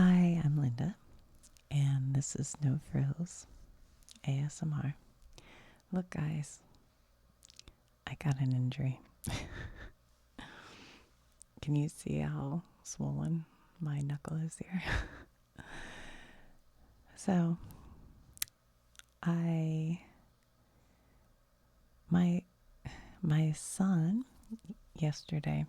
Hi, I'm Linda, and this is No Frills ASMR. Look, guys, I got an injury. Can you see how swollen my knuckle is here? So, I my my son yesterday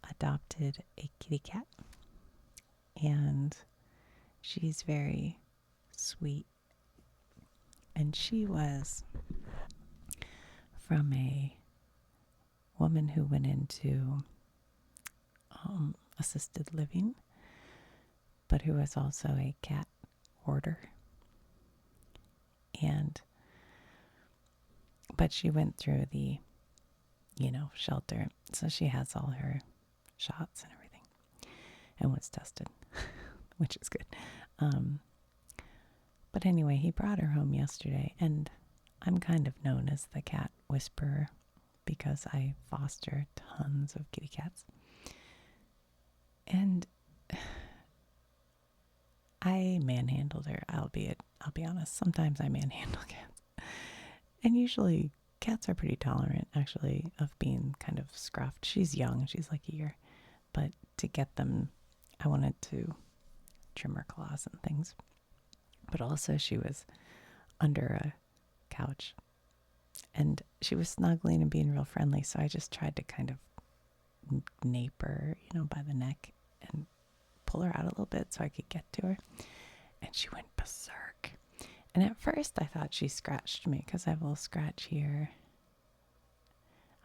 adopted a kitty cat, and she's very sweet, and she was from a woman who went into assisted living, but who was also a cat hoarder. And but she went through the shelter, so she has all her shots and everything, and was tested, which is good. um but anyway, he brought her home yesterday, and I'm kind of known as the cat whisperer because I foster tons of kitty cats. And I manhandled her, I'll be honest. Sometimes I manhandle cats. And usually cats are pretty tolerant, actually, of being kind of scruffed. She's young, she's like a year. But to get them, I wanted to trim her claws and things. But also she was under a couch, and she was snuggling and being real friendly. So I just tried to kind of nape her, by the neck and pull her out a little bit so I could get to her. And she went berserk. And at first I thought she scratched me because I have a little scratch here.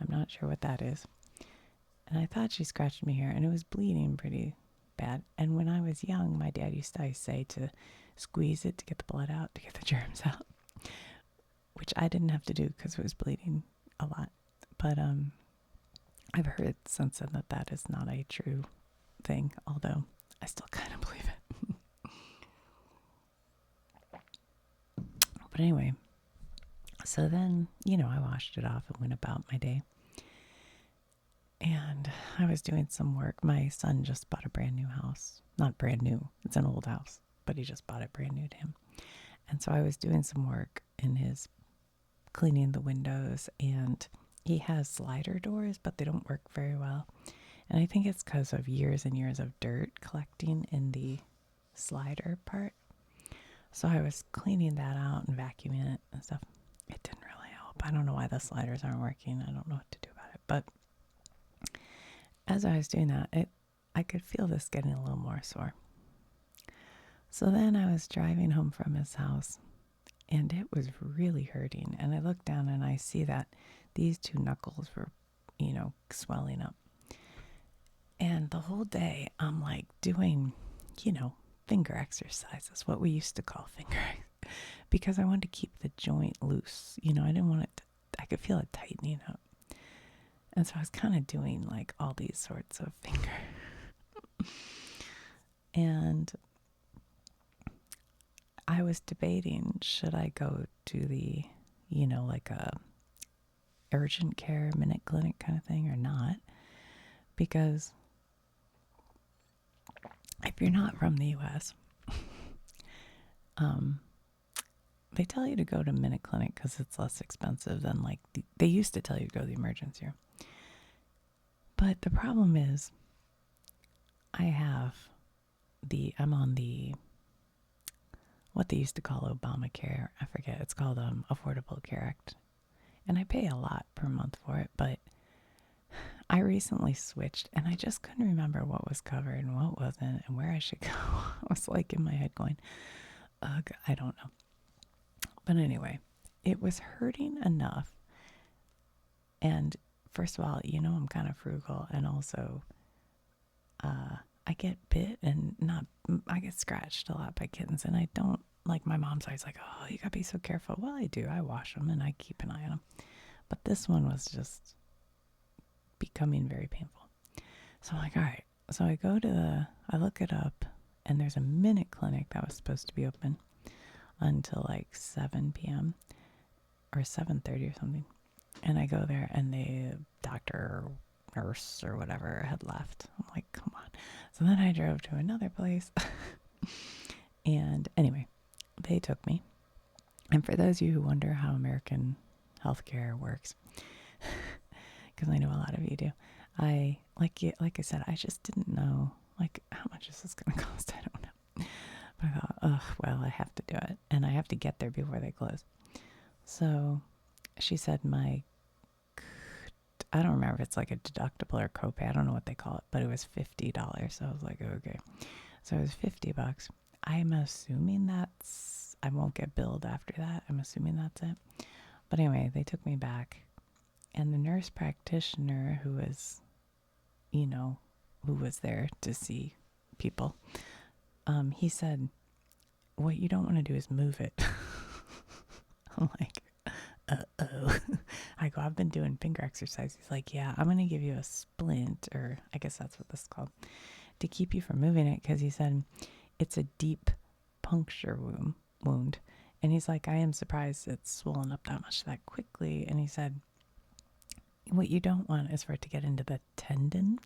I'm not sure what that is. And I thought she scratched me here, and it was bleeding pretty bad. And when I was young, my dad used to always say to squeeze it to get the blood out, to get the germs out, which I didn't have to do because it was bleeding a lot. But I've heard since then that that is not a true thing, although I still kind of believe it. But anyway, so then, I washed it off and went about my day. And I was doing some work. My son just bought a brand new house. Not brand new, it's an old house, but he just bought it brand new to him. And so I was doing some work in his, cleaning the windows, and he has slider doors, but they don't work very well. And I think it's because of years and years of dirt collecting in the slider part. So I was cleaning that out and vacuuming it and stuff. It didn't really help. I don't know why the sliders aren't working. I don't know what to do about it. But as I was doing that, I could feel this getting a little more sore. So then I was driving home from his house, and it was really hurting. And I looked down and I see that these two knuckles were, swelling up. And the whole day I'm like doing, finger exercises, what we used to call finger, because I wanted to keep the joint loose. I didn't want it I could feel it tightening up. And so I was kind of doing like all these sorts of finger. And I was debating, should I go to the, like a urgent care minute clinic kind of thing or not? Because if you're not from the US, they tell you to go to minute clinic because it's less expensive than like they used to tell you to go to the emergency room. But the problem is, I'm on the, what they used to call Obamacare. I forget. It's called Affordable Care Act. And I pay a lot per month for it, but I recently switched and I just couldn't remember what was covered and what wasn't and where I should go. I was like in my head going, ugh, I don't know. But anyway, it was hurting enough. And first of all, I'm kind of frugal, and also I get bit and I get scratched a lot by kittens, and I don't, like, my mom's always like, oh, you gotta be so careful. Well, I do. I wash them and I keep an eye on them. But this one was just becoming very painful. So I'm like, all right. So I look it up, and there's a minute clinic that was supposed to be open until like 7 p.m. or 7:30 or something. And I go there, and the doctor, nurse or whatever had left. I'm like, come on. So then I drove to another place. And anyway, they took me. And for those of you who wonder how American healthcare works, because I know a lot of you do, I like I said, I just didn't know, like, how much is this going to cost? I don't know. But I thought, oh, well, I have to do it. And I have to get there before they close. So she said I don't remember if it's like a deductible or copay. I don't know what they call it, but it was $50. So I was like, okay. So it was $50. I'm assuming I won't get billed after that. I'm assuming that's it. But anyway, they took me back. And the nurse practitioner who was there to see people, he said, what you don't want to do is move it. I'm like, uh-oh. I go, I've been doing finger exercise. He's like, yeah, I'm going to give you a splint, or I guess that's what this is called, to keep you from moving it, because he said it's a deep puncture wound. And he's like, I am surprised it's swollen up that much that quickly. And he said, what you don't want is for it to get into the tendon.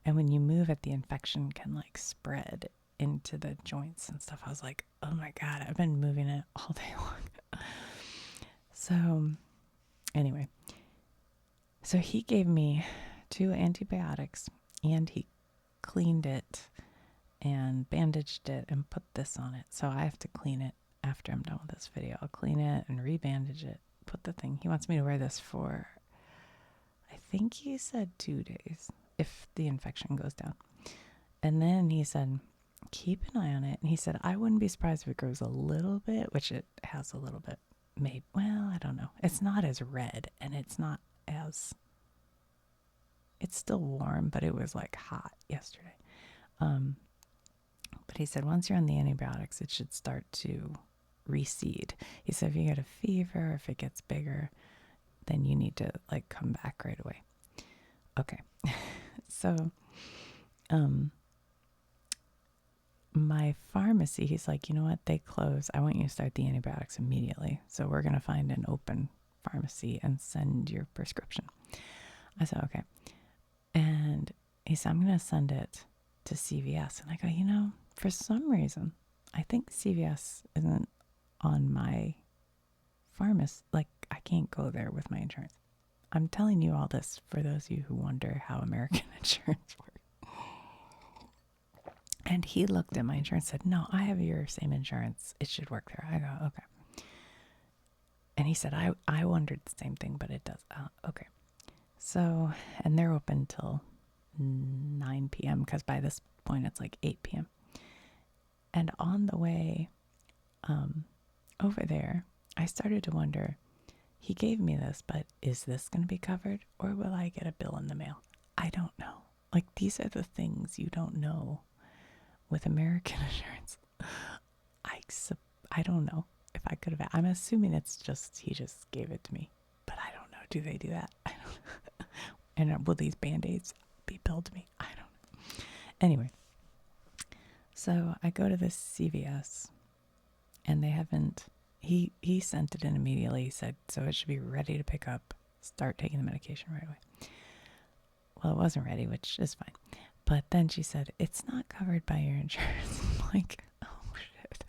And when you move it, the infection can like spread into the joints and stuff. I was like, oh my God, I've been moving it all day long. So anyway, so he gave me 2 antibiotics, and he cleaned it and bandaged it and put this on it. So I have to clean it after I'm done with this video. I'll clean it and rebandage it, put the thing. He wants me to wear this for, I think he said 2 days if the infection goes down. And then he said, keep an eye on it. And he said, I wouldn't be surprised if it grows a little bit, which it has a little bit. Maybe, well, I don't know. It's not as red, and it's not as, it's still warm, but it was like hot yesterday. But he said, once you're on the antibiotics, it should start to recede. He said, if you get a fever, if it gets bigger, then you need to like come back right away. Okay. So, my pharmacy, he's like, you know what? They close. I want you to start the antibiotics immediately. So we're going to find an open pharmacy and send your prescription. I said, okay. And he said, I'm going to send it to CVS. And I go, for some reason, I think CVS isn't on my pharmacy. Like, I can't go there with my insurance. I'm telling you all this for those of you who wonder how American insurance works. And he looked at my insurance and said, no, I have your same insurance. It should work there. I go, okay. And he said, I wondered the same thing, but it does. Okay. So, and they're open till 9 p.m. because by this point it's like 8 p.m. And on the way over there, I started to wonder, he gave me this, but is this going to be covered, or will I get a bill in the mail? I don't know. Like, these are the things you don't know with American insurance. I don't know if I could have. I'm assuming it's just, he just gave it to me, but I don't know. Do they do that? I don't know. And will these Band-Aids be billed to me? I don't know. Anyway, so I go to this CVS, and they haven't, he sent it in immediately. He said, so it should be ready to pick up, start taking the medication right away. Well, it wasn't ready, which is fine. But then she said, it's not covered by your insurance. I'm like, oh shit.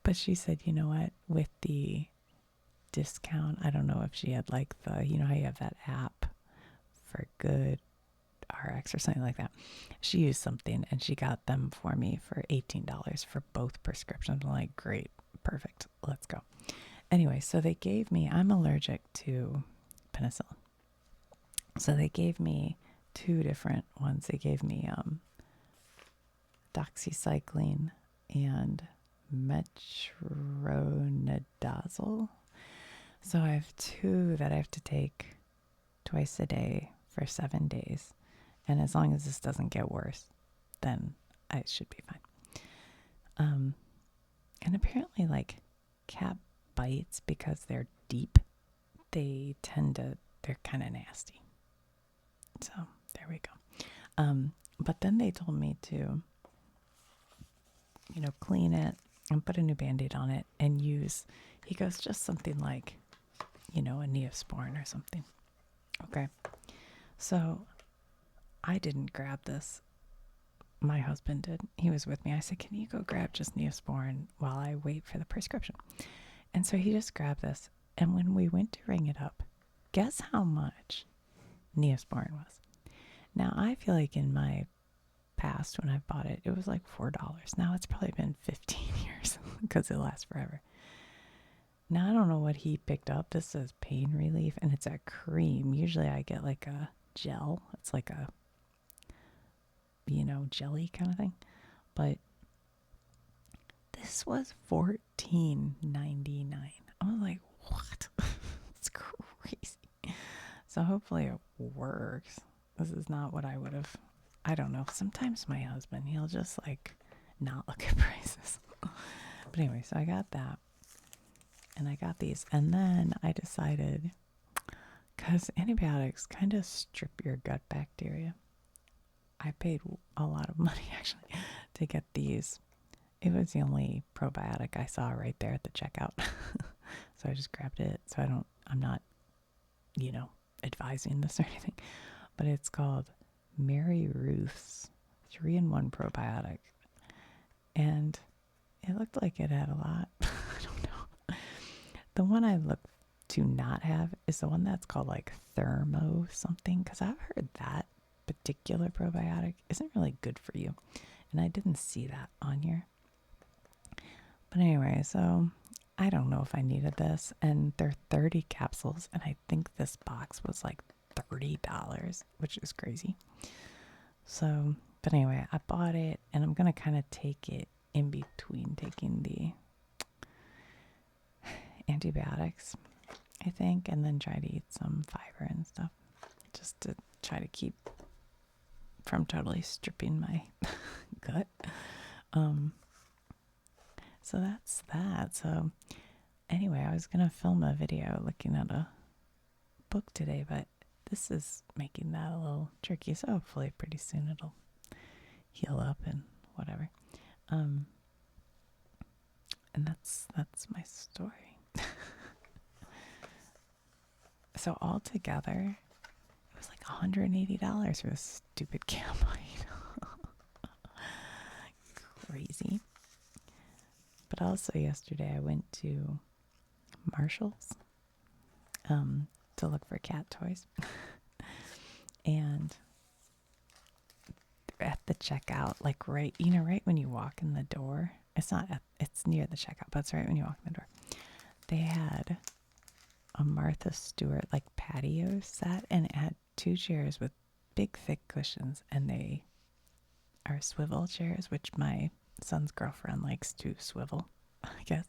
But she said, you know what, with the discount, I don't know if she had like how you have that app for Good RX or something like that. She used something and she got them for me for $18 for both prescriptions. I'm like, great, perfect, let's go. Anyway, so they gave me, I'm allergic to penicillin. So they gave me 2 different ones. They gave me doxycycline and metronidazole. So I have 2 that I have to take twice a day for 7 days. And as long as this doesn't get worse, then I should be fine. And apparently, like, cat bites, because they're deep, they're kind of nasty. So there we go. But then they told me to, clean it and put a new Band-Aid on it and use, he goes, just something like, a Neosporin or something. Okay. So I didn't grab this. My husband did. He was with me. I said, can you go grab just Neosporin while I wait for the prescription? And so he just grabbed this. And when we went to ring it up, guess how much Neosporin was? Now, I feel like in my past when I bought it, it was like $4. Now it's probably been 15 years because it lasts forever. Now, I don't know what he picked up. This says pain relief, and it's a cream. Usually I get like a gel. It's like a, jelly kind of thing. But this was $14.99. I was like, what? It's crazy. So hopefully it works. This is not what I would have. I don't know. Sometimes my husband, he'll just like not look at prices. But anyway, so I got that. And I got these. And then I decided, because antibiotics kind of strip your gut bacteria. I paid a lot of money actually to get these. It was the only probiotic I saw right there at the checkout. So I just grabbed it. So I'm not, advising this or anything. But it's called Mary Ruth's 3-in-1 probiotic. And it looked like it had a lot. I don't know. The one I look to not have is the one that's called like Thermo something. Because I've heard that particular probiotic isn't really good for you. And I didn't see that on here. But anyway, so I don't know if I needed this. And they're 30 capsules. And I think this box was like $30, which is crazy. So, but anyway, I bought it. And I'm going to kind of take it in between taking the antibiotics, I think. And then try to eat some fiber and stuff. Just to try to keep from totally stripping my gut. So that's that. So anyway, I was going to film a video looking at a book today, but this is making that a little tricky. So hopefully pretty soon it'll heal up and whatever. And that's my story. So altogether, it was like $180 for this stupid Campbite. Crazy. But also yesterday I went to Marshall's to look for cat toys. And at the checkout, like right when you walk in the door, it's near the checkout, but it's right when you walk in the door. They had a Martha Stewart like patio set, and it had 2 chairs with big thick cushions, and they are swivel chairs, which my son's girlfriend likes to swivel, I guess.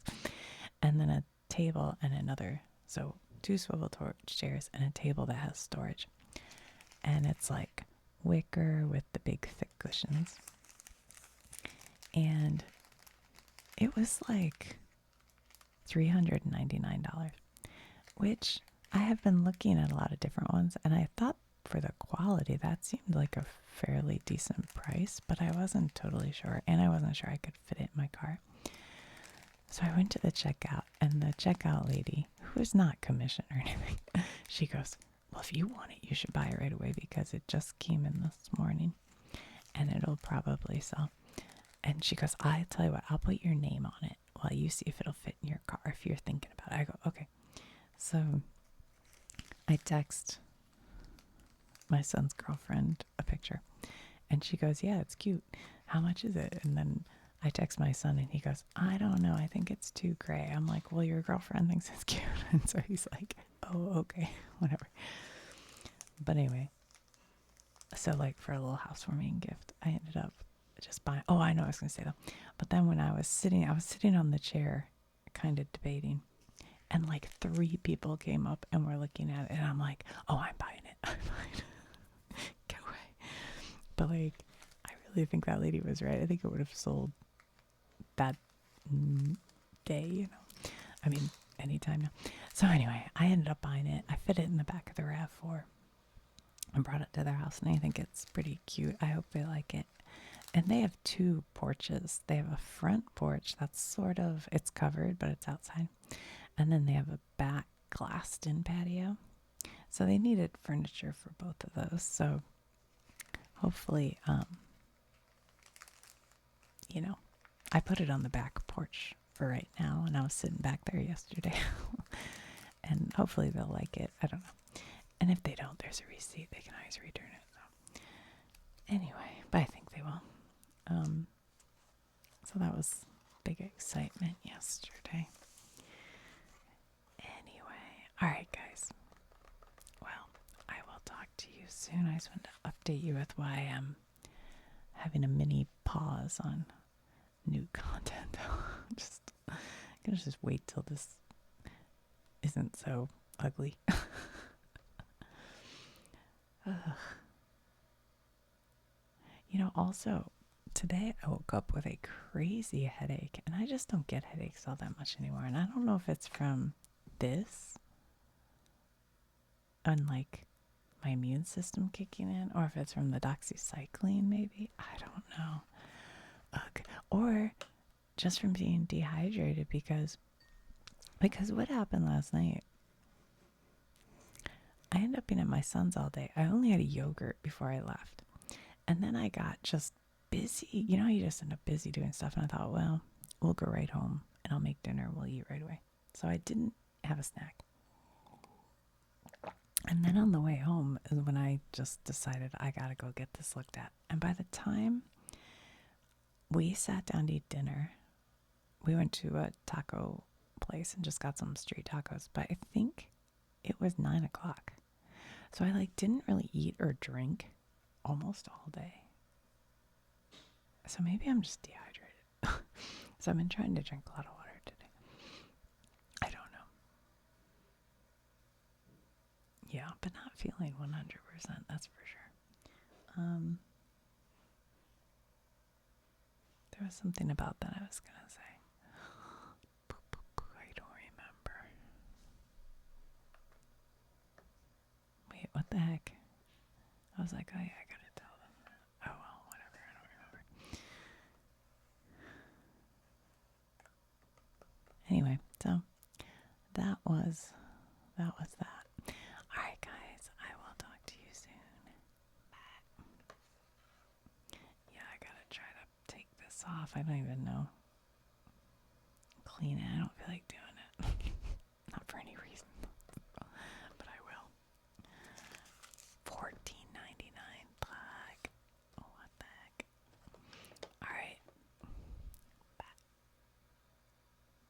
And then a table and another, so 2 swivel chairs and a table that has storage. And it's like wicker with the big thick cushions. And it was like $399, which I have been looking at a lot of different ones, and I thought for the quality that seemed like a fairly decent price, but I wasn't totally sure, and I wasn't sure I could fit it in my car. So I went to the checkout, and the checkout lady, who is not commissioned or anything, she goes, well, if you want it, you should buy it right away because it just came in this morning and it'll probably sell. And she goes, I tell you what, I'll put your name on it while you see if it'll fit in your car if you're thinking about it. I go, okay. So I text my son's girlfriend a picture, and she goes, yeah, it's cute. How much is it? And then I text my son, and he goes, I don't know. I think it's too gray. I'm like, well, your girlfriend thinks it's cute. And so he's like, oh, okay, whatever. But anyway, so like for a little housewarming gift, I ended up just buying. Oh, I know what I was going to say though. But then when I was sitting on the chair, kind of debating, and like 3 people came up and were looking at it, and I'm like, oh, I'm buying it. I'm buying it. Go away. But like, I really think that lady was right. I think it would have sold that day, I mean, anytime now. So anyway, I ended up buying it. I fit it in the back of the RAV4 and brought it to their house, and I think it's pretty cute. I hope they like it. And they have 2 porches. They have a front porch that's it's covered, but it's outside. And then they have a back glassed-in patio. So they needed furniture for both of those. So hopefully, you know, I put it on the back porch for right now, and I was sitting back there yesterday. And hopefully they'll like it. I don't know. And if they don't, there's a receipt. They can always return it. So anyway, but I think they will. So that was big excitement yesterday. Anyway, all right, guys. Well, I will talk to you soon. I just wanted to update you with why I'm having a mini pause on new content. I'm gonna just wait till this isn't so ugly. Also, today I woke up with a crazy headache, and I just don't get headaches all that much anymore. And I don't know if it's from this and like my immune system kicking in, or if it's from the doxycycline, maybe. I don't know. Ugh. Or just from being dehydrated because what happened last night? I ended up being at my son's all day. I only had a yogurt before I left. And then I got just busy. You know, you just end up busy doing stuff. And I thought, well, we'll go right home and I'll make dinner. We'll eat right away. So I didn't have a snack. And then on the way home is when I just decided I got to go get this looked at. And by the time we sat down to eat dinner, we went to a taco place and just got some street tacos. But I think it was 9 o'clock. So I didn't really eat or drink almost all day. So maybe I'm just dehydrated. So I've been trying to drink a lot of water today. I don't know. Yeah, but not feeling 100%, that's for sure. There was something about that I was going to say. I don't remember. Wait, what the heck? I was like, oh yeah, I got to tell them that. Oh well, whatever, I don't remember. Anyway, so that was that. All right, guys, I will talk to you soon. Bye. Yeah, I gotta try to take this off. I don't even know. Clean it. I don't feel like doing